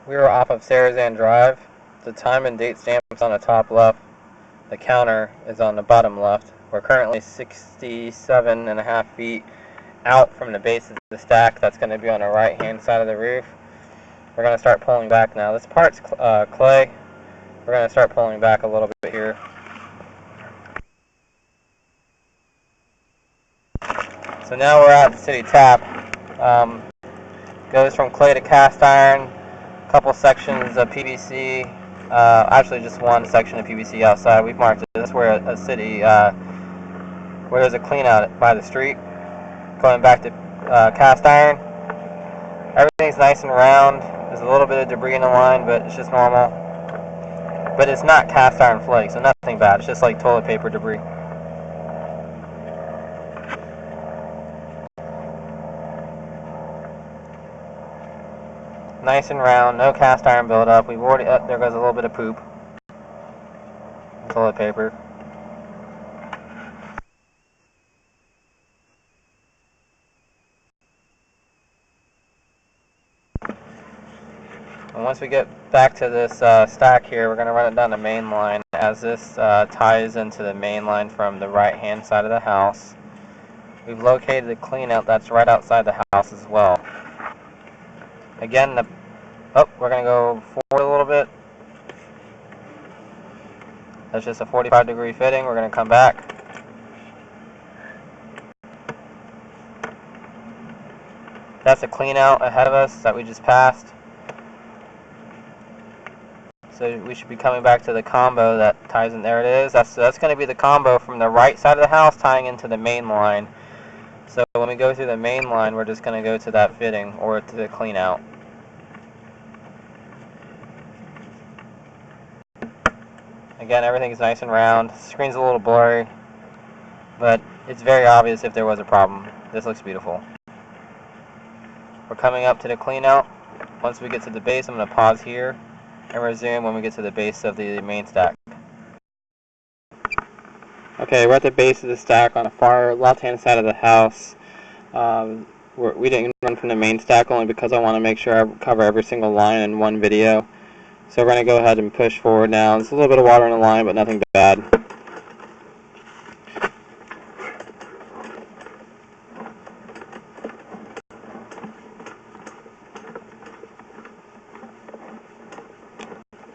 We are off of Sarazan Drive. The time and date stamp is on the top left. The counter is on the bottom left. We're currently 67.5 feet out from the base of the stack. That's going to be on the right hand side of the roof. We're going to start pulling back now. This part's clay. We're going to start pulling back a little bit here. So now we're at the city tap. Goes from clay to cast iron. A couple sections of PVC. Actually, just one section of PVC outside. We've marked it. This is where a city, where there's a clean out by the street. Going back to cast iron. Everything's nice and round. There's a little bit of debris in the line, but it's just normal. But it's not cast iron flakes, so nothing bad. It's just like toilet paper debris. Nice and round, no cast iron buildup. We've already, there goes a little bit of poop. Toilet paper. And once we get back to this stack here, we're going to run it down the main line, as this ties into the main line from the right hand side of the house. We've located the clean out that's right outside the house as well. Again, we're going to go forward a little bit. That's just a 45-degree fitting. We're going to come back. That's a clean out ahead of us that we just passed. So we should be coming back to the combo that ties in. There it is. That's going to be the combo from the right side of the house tying into the main line. So when we go through the main line, we're just going to go to that fitting or to the clean out. Again, everything's nice and round. The screen's a little blurry, but it's very obvious if there was a problem. This looks beautiful. We're coming up to the clean out. Once we get to the base, I'm going to pause here and resume when we get to the base of the main stack. Okay, we're at the base of the stack on the far left-hand side of the house. We didn't run from the main stack only because I want to make sure I cover every single line in one video. So we're going to go ahead and push forward now. There's a little bit of water in the line, but nothing bad.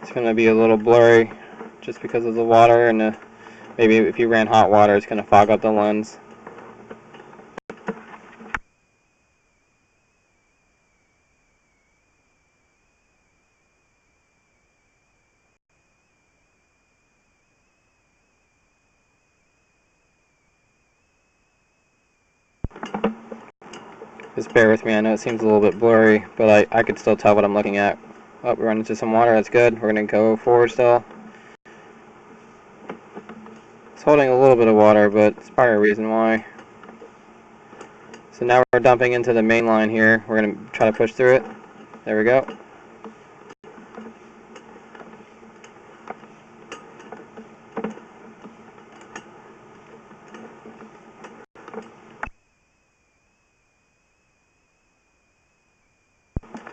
It's going to be a little blurry just because of the water, and maybe if you ran hot water, it's going to fog up the lens. Just bear with me, I know it seems a little bit blurry, but I could still tell what I'm looking at. Oh, we run into some water, that's good. We're going to go forward still. It's holding a little bit of water, but it's probably a reason why. So now we're dumping into the main line here. We're going to try to push through it. There we go.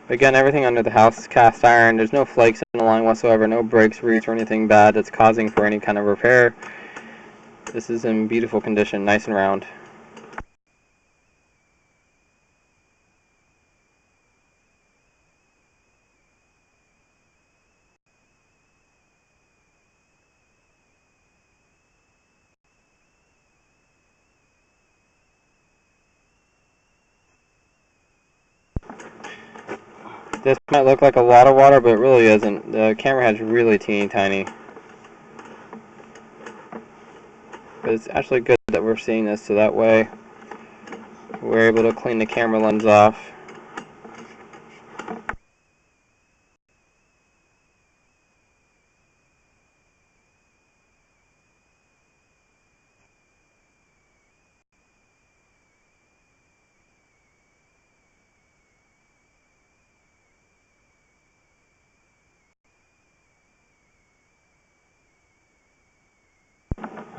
Again, everything under the house is cast iron. There's no flakes in the line whatsoever, no breaks, roots, or anything bad that's causing for any kind of repair. This is in beautiful condition, nice and round. This might look like a lot of water, but it really isn't. The camera head's really teeny tiny. But it's actually good that we're seeing this, so that way we're able to clean the camera lens off.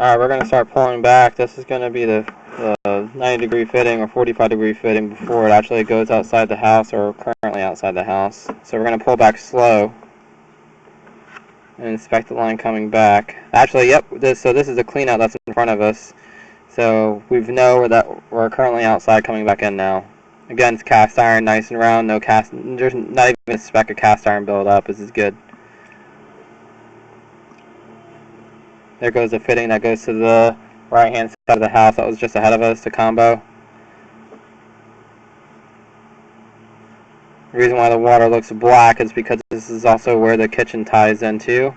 Alright, we're going to start pulling back. This is going to be the the 90-degree fitting or 45-degree fitting before it actually goes outside the house or currently outside the house. So we're going to pull back slow and inspect the line coming back. Actually, yep, this is a cleanout that's in front of us. So we know that we're currently outside coming back in now. Again, it's cast iron, nice and round, there's not even a speck of cast iron build up. This is good. There goes the fitting that goes to the right hand side of the house that was just ahead of us, the combo. The reason why the water looks black is because this is also where the kitchen ties into.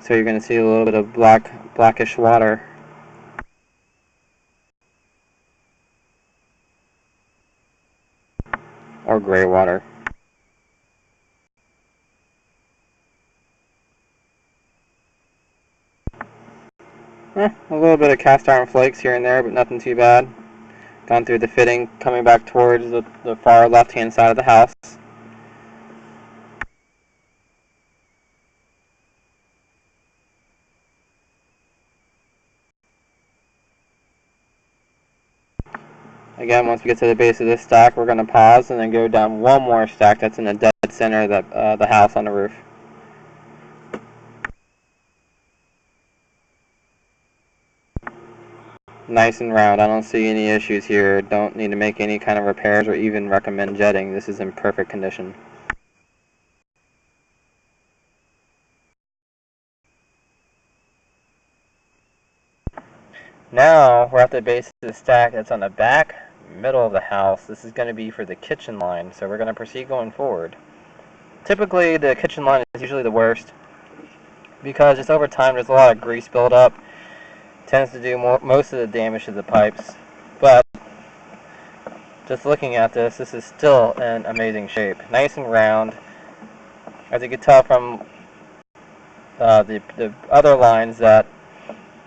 So you're going to see a little bit of blackish water. Or gray water. A little bit of cast iron flakes here and there, but nothing too bad. Gone through the fitting, coming back towards the far left-hand side of the house. Again, once we get to the base of this stack, we're going to pause and then go down one more stack that's in the dead center of the house on the roof. Nice and round. I don't see any issues here. Don't need to make any kind of repairs or even recommend jetting. This is in perfect condition. Now we're at the base of the stack that's on the back middle of the house. This is going to be for the kitchen line, so we're going to proceed going forward. Typically the kitchen line is usually the worst because just over time there's a lot of grease buildup. Tends to do most of the damage to the pipes, but just looking at this, this is still in amazing shape. Nice and round. As you can tell from the other lines that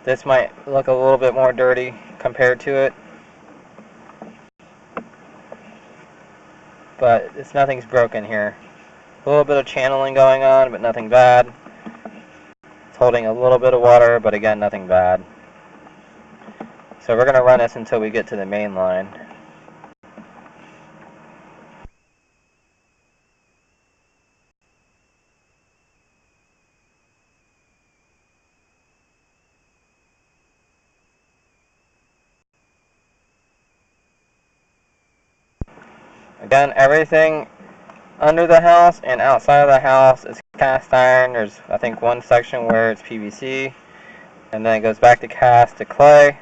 this might look a little bit more dirty compared to it, but nothing's broken here. A little bit of channeling going on, but nothing bad. It's holding a little bit of water, but again, nothing bad. So we're going to run this until we get to the main line. Again, everything under the house and outside of the house is cast iron. There's, I think, one section where it's PVC, and then it goes back to cast to clay.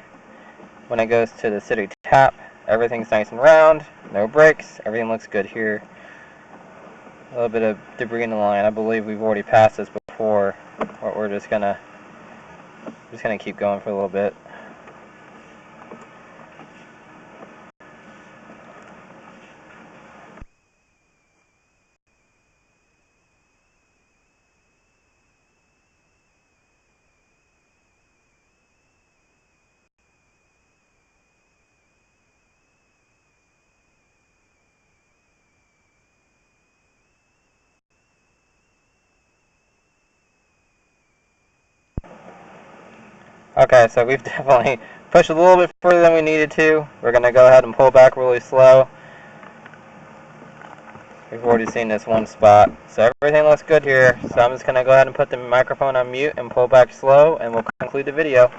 When it goes to the city tap, everything's nice and round, no breaks, everything looks good here. A little bit of debris in the line. I believe we've already passed this before, but we're just gonna keep going for a little bit. Okay, so we've definitely pushed a little bit further than we needed to. We're going to go ahead and pull back really slow. We've already seen this one spot. So everything looks good here. So I'm just going to go ahead and put the microphone on mute and pull back slow, and we'll conclude the video.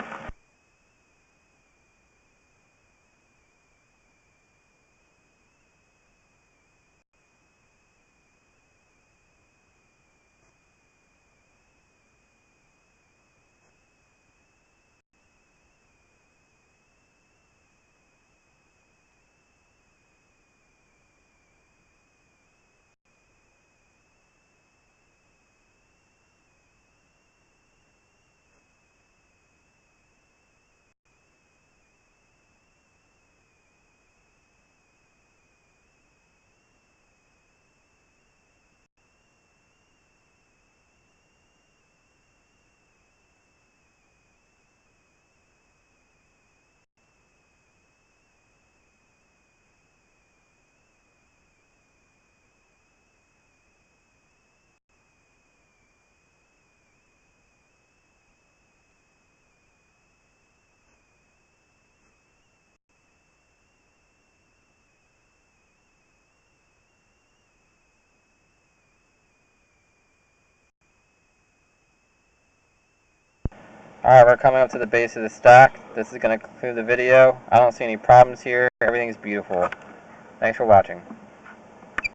Alright, we're coming up to the base of the stack. This is going to conclude the video. I don't see any problems here. Everything's beautiful. Thanks for watching.